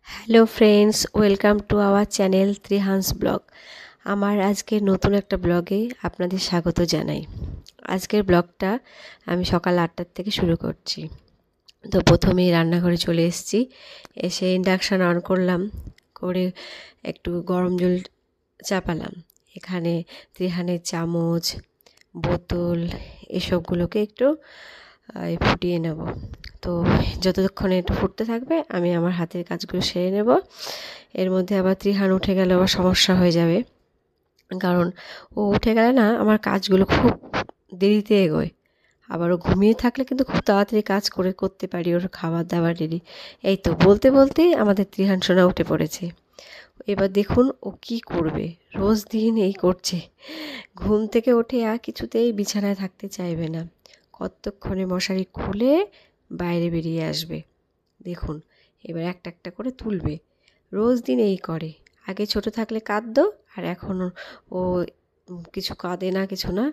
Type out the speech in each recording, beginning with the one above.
Hello friends, welcome to our channel Trihans blog. আমার আজকের নতুন একটা ব্লগে আপনাদের স্বাগত জানাই। আজকের ব্লগটা আমি সকাল 8টার থেকে শুরু করছি। তো প্রথমেই রান্নাঘরে চলে এসেছি, এসে ইন্ডাকশান অন করলাম, করে একটু গরম জল চাপালাম। এখানে ত্রিহানের চামচ, বোতল এসবগুলোকে একটু ফুটিয়ে নেব। তো যতক্ষণে একটু ফুটতে থাকবে আমি আমার হাতের কাজগুলো সেরে নেব। এর মধ্যে আবার ত্রিহান উঠে গেলে আবার সমস্যা হয়ে যাবে, কারণ ও উঠে গেলে না আমার কাজগুলো খুব দেরিতে এগোয়। আবার ও ঘুমিয়ে থাকলে কিন্তু খুব তাড়াতাড়ি কাজ করতে পারি, ওর খাবার দাবার রেডি। এই তো বলতে বলতেই আমাদের ত্রিহান সোনা উঠে পড়েছে। এবার দেখুন ও কি করবে, রোজ দিন এই করছে। ঘুম থেকে উঠে আর কিছুতেই বিছানায় থাকতে চাইবে না, কতক্ষণে মশারি খুলে বাইরে বেরিয়ে আসবে। দেখুন এবার একটা একটা করে তুলবে, রোজ দিন এই করে। আগে ছোট থাকলে কাঁদতো, আর এখন ও কিছু কাঁদে না, কিছু না।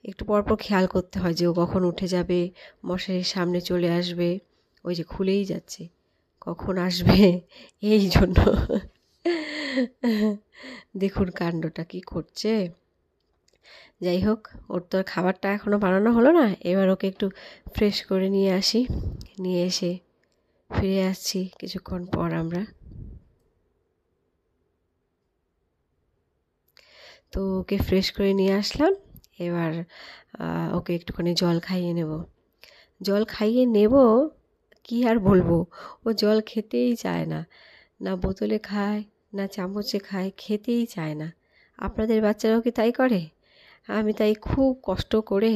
একটু পরপর খেয়াল করতে হয় যে ও কখন উঠে যাবে, মশারির সামনে চলে আসবে। ওই যে খুলেই যাচ্ছে, কখন আসবে এই জন্য। দেখুন কাণ্ডটা কি করছে। যাই হোক, ওর তো খাবারটা এখনও বানানো হলো না। এবার ওকে একটু ফ্রেশ করে নিয়ে আসি, নিয়ে এসে ফিরে আসছি কিছুক্ষণ পর আমরা। তো ওকে ফ্রেশ করে নিয়ে আসলাম। এবার ওকে একটুখানি জল খাইয়ে নেব। জল খাইয়ে নেব কি আর বলবো, ও জল খেতেই চায় না, না বোতলে খায় না চামচে খায়, খেতেই চায় না। আপনাদের বাচ্চারাও কি তাই করে? আমি তাই খুব কষ্ট করে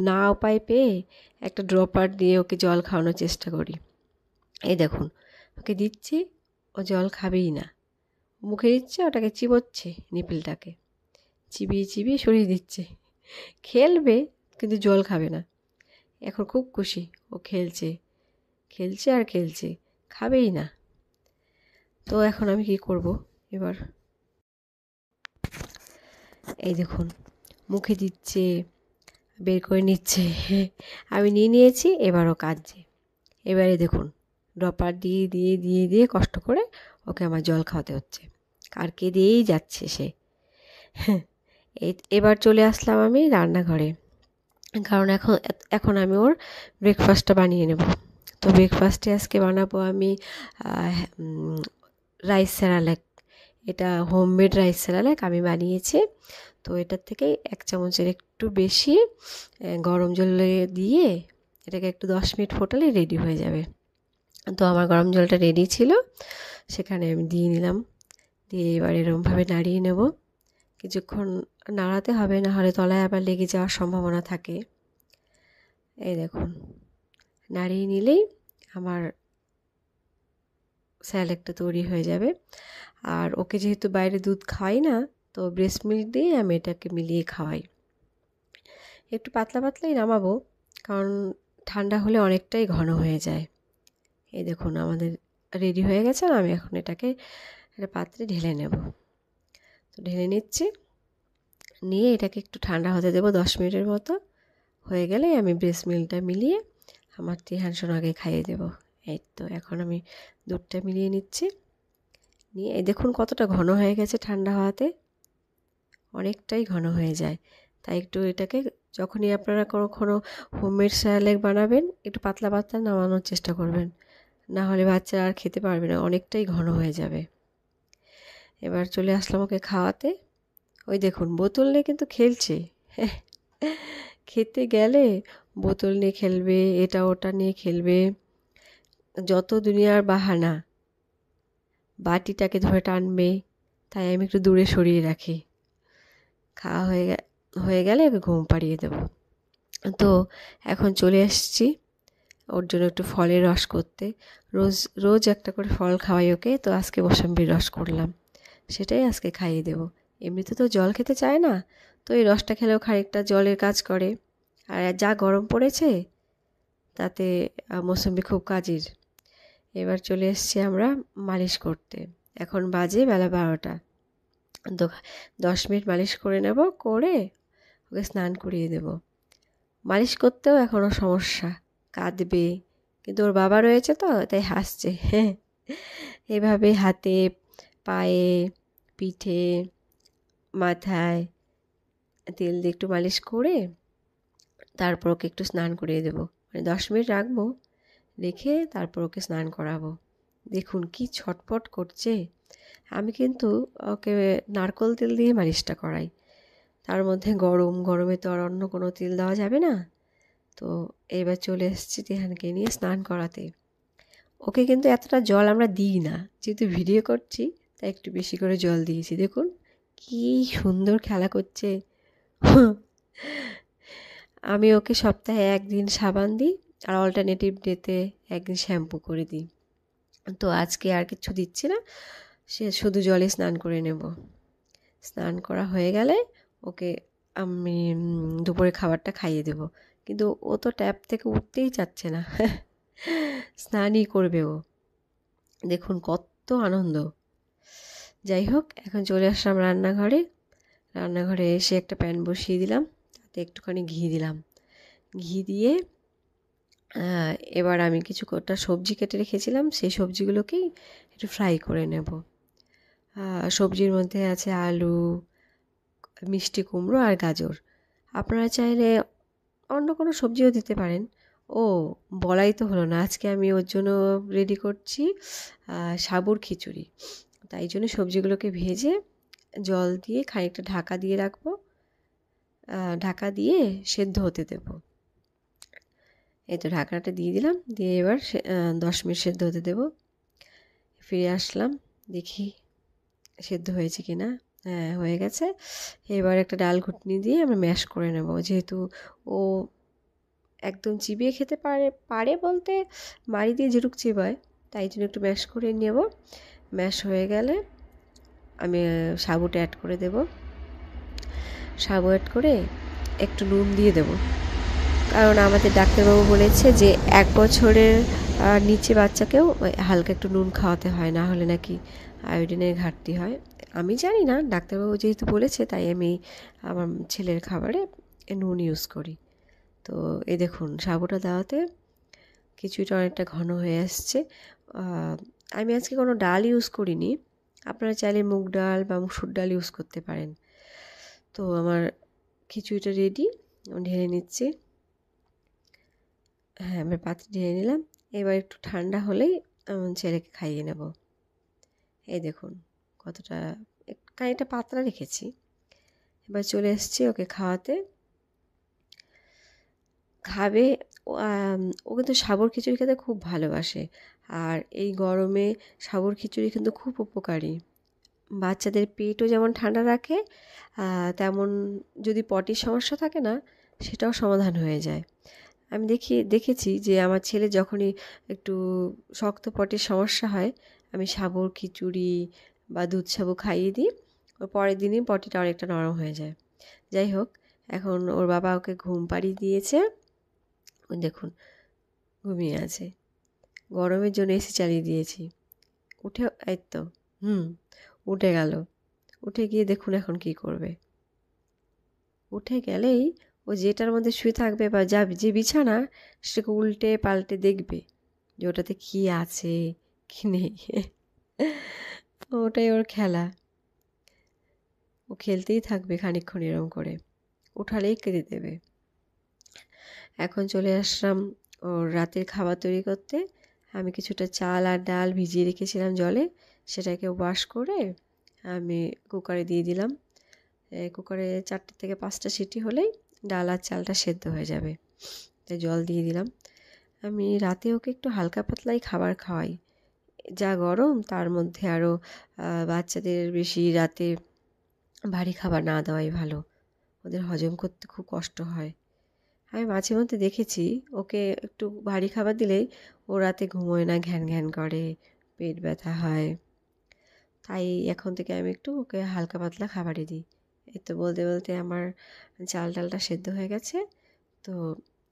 না উপায় পেয়ে একটা ড্রপার দিয়ে ওকে জল খাওয়ানোর চেষ্টা করি। এই দেখুন ওকে দিচ্ছি, ও জল খাবেই না। মুখে দিচ্ছে, ওটাকে চিবোচ্ছে, নিপিলটাকে চিবিয়ে চিবিয়ে সরিয়ে দিচ্ছে। খেলবে কিন্তু জল খাবে না। এখন খুব খুশি, ও খেলছে খেলছে আর খেলছে, খাবেই না। তো এখন আমি কি করব এবার? এই দেখুন মুখে দিচ্ছে, বের করে নিচ্ছে, আমি নিয়ে নিয়েছি, এবারও কাঁদছে। এবারে দেখুন ড্রপার দিয়ে দিয়ে দিয়ে দিয়ে কষ্ট করে ওকে আমার জল খাওয়াতে হচ্ছে, আর কেঁদেই যাচ্ছে সে। এবার চলে আসলাম আমি রান্নাঘরে, কারণ এখন আমি ওর ব্রেকফাস্টটা বানিয়ে নেব। তো ব্রেকফাস্টে আজকে বানাবো আমি রাইস স্যালাড। এটা হোমমেড রাইস স্যালাড আমি বানিয়েছি। তো এটার থেকে 1 চামচের একটু বেশি গরম জলে দিয়ে এটাকে একটু 10 মিনিট ফোটালে রেডি হয়ে যাবে। তো আমার গরম জলটা রেডি ছিল, সেখানে আমি দিয়ে নিলাম। দিয়ে এবার এরকমভাবে নাড়িয়ে নেব। কিছুক্ষণ নাড়াতে হবে, না হলে তলায় আবার লেগে যাওয়ার সম্ভাবনা থাকে। এই দেখুন নাড়িয়ে নিলেই আমার স্যালাডটা তৈরি হয়ে যাবে। আর ওকে যেহেতু বাইরে দুধ খাওয়াই না, তো ব্রেস্ট মিল্ক দিয়ে আমি এটাকে মিলিয়ে খাওয়াই। একটু পাতলা পাতলাই নামাবো, কারণ ঠান্ডা হলে অনেকটাই ঘন হয়ে যায়। এই দেখুন আমাদের রেডি হয়ে গেছে, আমি এখন এটাকে একটা পাত্রে ঢেলে নেব। তো ঢেলে নিচ্ছি, নিয়ে এটাকে একটু ঠান্ডা হতে দেবো 10 মিনিটের মতো। হয়ে গেলে আমি ব্রেস্ট মিল্কটা মিলিয়ে আমার ত্রিহান সোনাকে খাইয়ে দেবো। এই তো এখন আমি দুধটা মিলিয়ে নিচ্ছি, নিয়ে এই দেখুন কতটা ঘন হয়ে গেছে ঠান্ডা হওয়াতে, অনেকটাই ঘন হয়ে যায়। তাই একটু এটাকে যখনই আপনারা কখনো হোমমেড স্যালাড বানাবেন একটু পাতলা পাতলা নামানোর চেষ্টা করবেন, না হলে বাচ্চারা আর খেতে পারবে না, অনেকটাই ঘন হয়ে যাবে। এবার চলে আসলাম ওকে খাওয়াতে। ওই দেখুন বোতল নিয়ে কিন্তু খেলছে। খেতে গেলে বোতল নিয়ে খেলবে, এটা ওটা নিয়ে খেলবে, যত দুনিয়ার বাহানা। বাটিটাকে ধরে টানবে, তাই আমি একটু দূরে সরিয়ে রাখি। খাওয়া হয়ে গেলে ওকে ঘুম পাড়িয়ে দেবো। তো এখন চলে এসেছি ওর জন্য একটু ফলের রস করতে। রোজ রোজ একটা করে ফল খাওয়াই ওকে, তো আজকে মোসাম্বির রস করলাম, সেটাই আজকে খাইয়ে দেবো। এমনিতে তো জল খেতে চায় না, তো এই রসটা খেলেও খানিকটা জলের কাজ করে। আর যা গরম পড়েছে তাতে মোসাম্বি খুব কাজের। এবার চলে এসেছি আমরা মালিশ করতে। এখন বাজে বেলা 12টা। তো 10 মিনিট মালিশ করে নেব, করে ওকে স্নান করিয়ে দেব। মালিশ করতেও এখনও সমস্যা, কাঁদবে, কিন্তু ওর বাবা রয়েছে তো তাই হাসছে। এভাবে হাতে, পায়ে, পিঠে, মাথায় তেল দিয়ে একটু মালিশ করে তারপর ওকে একটু স্নান করিয়ে দেবো। মানে 10 মিনিট রাখবো, রেখে তারপর ওকে স্নান করাবো। দেখুন কি ছটপট করছে। আমি কিন্তু ওকে নারকোল তেল দিয়ে মালিশটা করাই। তার মধ্যে গরমে তো আর অন্য কোনো তেল দেওয়া যাবে না। তো এবার চলে এসেছি তিহানকে নিয়ে স্নান করাতে। ওকে কিন্তু এতটা জল আমরা দিই না, যেহেতু ভিডিও করছি তাই একটু বেশি করে জল দিয়েছি। দেখুন কি সুন্দর খেলা করছে। আমি ওকে সপ্তাহে 1 দিন সাবান দিই আর অল্টারনেটিভ ডেতে 1 দিন শ্যাম্পু করে দিই। তো আজকে আর কিচ্ছু দিচ্ছি না, সে শুধু জলে স্নান করে নেব। স্নান করা হয়ে গেলে ওকে আমি দুপুরে খাবারটা খাইয়ে দেব। কিন্তু ও তো ট্যাপ থেকে উঠতেই চাচ্ছে না। স্নানই করবে ও। দেখুন কত আনন্দ। যাই হোক, এখন চলে আসলাম রান্নাঘরে। রান্নাঘরে এসে একটা প্যান বসিয়ে দিলাম, তাতে একটুখানি ঘি দিলাম। ঘি দিয়ে এবার আমি কিছু কটা সবজি কেটে রেখেছিলাম, সেই সবজিগুলোকেই একটু ফ্রাই করে নেব। সবজির মধ্যে আছে আলু, মিষ্টি কুমড়ো আর গাজর। আপনারা চাইলে অন্য কোনো সবজিও দিতে পারেন। ও বলাই তো হলো না, আজকে আমি ওর জন্য রেডি করছি সাবুর খিচুড়ি। তাই জন্য সবজিগুলোকে ভেজে জল দিয়ে খানিকটা ঢাকা দিয়ে রাখবো, ঢাকা দিয়ে সেদ্ধ হতে দেব। এই তো ঢাকনাটা দিয়ে দিলাম, দিয়ে এবার 10 মিনিট সেদ্ধ হতে দেব। ফিরে আসলাম, দেখি সেদ্ধ হয়েছে কি না। হ্যাঁ, হয়ে গেছে। এবার একটা ডাল ঘুটনি দিয়ে আমরা ম্যাশ করে নেব। যেহেতু ও একদম চিবিয়ে খেতে পারে বলতে মাড়ি দিয়ে যেটুক চিবায়, তাই জন্য একটু ম্যাশ করে নেব। ম্যাশ হয়ে গেলে আমি সাবুটা অ্যাড করে দেব। সাবু অ্যাড করে একটু নুন দিয়ে দেব, কারণ আমাদের ডাক্তারবাবু বলেছে যে 1 বছরের নিচে বাচ্চাকেও হালকা একটু নুন খাওয়াতে হয়, না হলে নাকি আয়োডিনের ঘাটতি হয়। আমি জানি না, ডাক্তারবাবু যেহেতু বলেছে তাই আমি আমার ছেলের খাবারে নুন ইউজ করি। তো এই দেখুন সাবুটা দেওয়াতে খিচুড়িটা অনেকটা ঘন হয়ে আসছে। আমি আজকে কোনো ডাল ইউজ করিনি, আপনারা চাইলে মুগ ডাল বা মুসুর ডাল ইউজ করতে পারেন। তো আমার খিচুড়িটা রেডি, ঢেলে নিচ্ছি। হ্যাঁ, আমি পাত্রে ঢেলে নিলাম। এবার একটু ঠান্ডা হলেই ছেলেকে খাইয়ে নেব। এই দেখুন কতটা খানিকটা পাতলা রেখেছি। এবার চলে এসেছি ওকে খাওয়াতে। খাবে। ও কিন্তু সাবুর খিচুড়ি খেতে খুব ভালোবাসে। আর এই গরমে সাবুর খিচুড়ি কিন্তু খুব উপকারী। বাচ্চাদের পেটও যেমন ঠান্ডা রাখে, তেমন যদি পটির সমস্যা থাকে না, সেটাও সমাধান হয়ে যায়। আমি দেখেছি যে আমার ছেলে যখনই একটু শক্ত পটির সমস্যা হয়, আমি সাবুর খিচুড়ি বা দুধ সাবু খাইয়ে দিই, ওর পরের দিনই পটিটা অনেকটা নরম হয়ে যায়। যাই হোক, এখন ওর বাবা ওকে ঘুম পাড়িয়ে দিয়েছে। ওই দেখুন ঘুমিয়ে আছে। গরমের জন্য এসি চালিয়ে দিয়েছি। উঠে এই তো উঠে গেল। উঠে গিয়ে দেখুন এখন কি করবে। উঠে গেলেই ও যেটার মধ্যে শুয়ে থাকবে বা যে বিছানা, সেটাকে উল্টে পাল্টে দেখবে যে ওটাতে কী আছে কি নেই। ওটাই ওর খেলা। ও খেলতেই থাকবে খানিকক্ষণ এরম করে, উঠালেই কেঁদে দেবে। এখন চলে আসলাম ওর রাতের খাবার তৈরি করতে। আমি কিছুটা চাল আর ডাল ভিজিয়ে রেখেছিলাম জলে, সেটাকে ওয়াশ করে আমি কুকারে দিয়ে দিলাম। কুকারে 4 থেকে 5টা সিটি হলেই ডাল আর চালটা সেদ্ধ হয়ে যাবে। তাই জল দিয়ে দিলাম। আমি রাতে ওকে একটু হালকা পাতলাই খাবার খাওয়াই। যা গরম তার মধ্যে আরও বাচ্চাদের বেশি রাতে ভারী খাবার না দেওয়াই ভালো, ওদের হজম করতে খুব কষ্ট হয়। আমি মাঝে মধ্যে দেখেছি ওকে একটু ভারী খাবার দিলেই ও রাতে ঘুমোয় না, ঘ্যান ঘ্যান করে, পেট ব্যথা হয়। তাই এখন থেকে আমি একটু ওকে হালকা পাতলা খাবারই দিই। এই তো বলতে বলতে আমার চাল ডালটা সেদ্ধ হয়ে গেছে। তো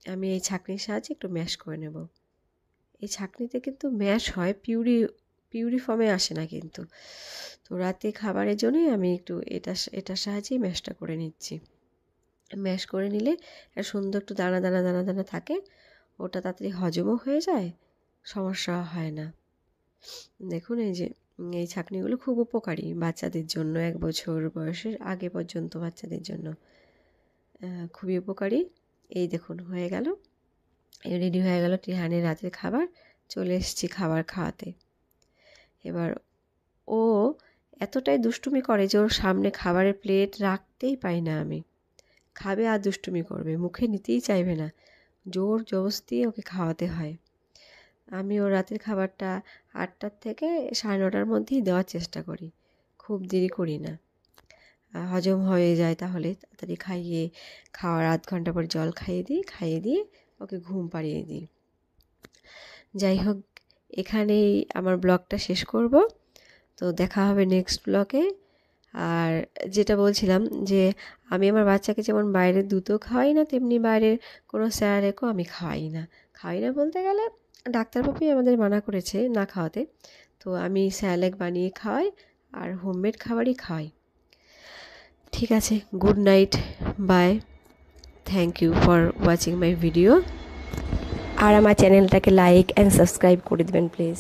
আমি এই ছাঁকনির সাহায্যে একটু ম্যাশ করে নেব। এই ছাঁকনিতে কিন্তু ম্যাশ হয়, পিউরি ফর্মে আসে না কিন্তু। তো রাতে খাবারের জন্যই আমি একটু এটার সাহায্যেই ম্যাশটা করে নিচ্ছি। ম্যাশ করে নিলে সুন্দর একটু দানা দানা দানা দানা থাকে, ওটা তাড়াতাড়ি হজমও হয়ে যায়, সমস্যা হয় না। দেখুন এই যে এই ছাঁকনিগুলো খুব উপকারী বাচ্চাদের জন্য, 1 বছর বয়সের আগে পর্যন্ত বাচ্চাদের জন্য খুবই উপকারী। এই দেখুন হয়ে গেল, রেডি হয়ে গেল টিহানের রাতের খাবার। চলে এসেছি খাবার খাওয়াতে। এবার ও এতটাই দুষ্টুমি করে যে ওর সামনে খাবারের প্লেট রাখতেই পাই না আমি। খাবে আর দুষ্টুমি করবে, মুখে নিতেই চাইবে না, জোর জবরদস্তি ওকে খাওয়াতে হয়। আমি ওর রাতের খাবারটা 8টার থেকে 9:30টার মধ্যেই দেওয়ার চেষ্টা করি, খুব দেরি করি না, হজম হয়ে যায় তাহলে তাড়াতাড়ি খাইয়ে খাওয়ার আধ ঘন্টা পর জল খাইয়ে দিয়ে ওকে ঘুম পাড়িয়ে দিই। যাই হোক, এখানেই আমার ব্লগটা শেষ করব। তো দেখা হবে নেক্সট ব্লগে। আর যেটা বলছিলাম যে আমি আমার বাচ্চাকে যেমন বাইরের দুধও খাওয়াই না, তেমনি বাইরের কোনো স্যারেকও আমি খাওয়াই না বলতে গেলে ডাক্তারবাবুই আমাদের মানা করেছে না খাওয়াতে। তো আমি স্যালেক বানিয়ে খাওয়াই আর হোমমেড খাবারই খাওয়াই। ঠিক আছে, good night, bye, thank you for watching my video. আর আমার চ্যানেলটাকে লাইক অ্যান্ড সাবস্ক্রাইব করে দেবেন প্লিজ।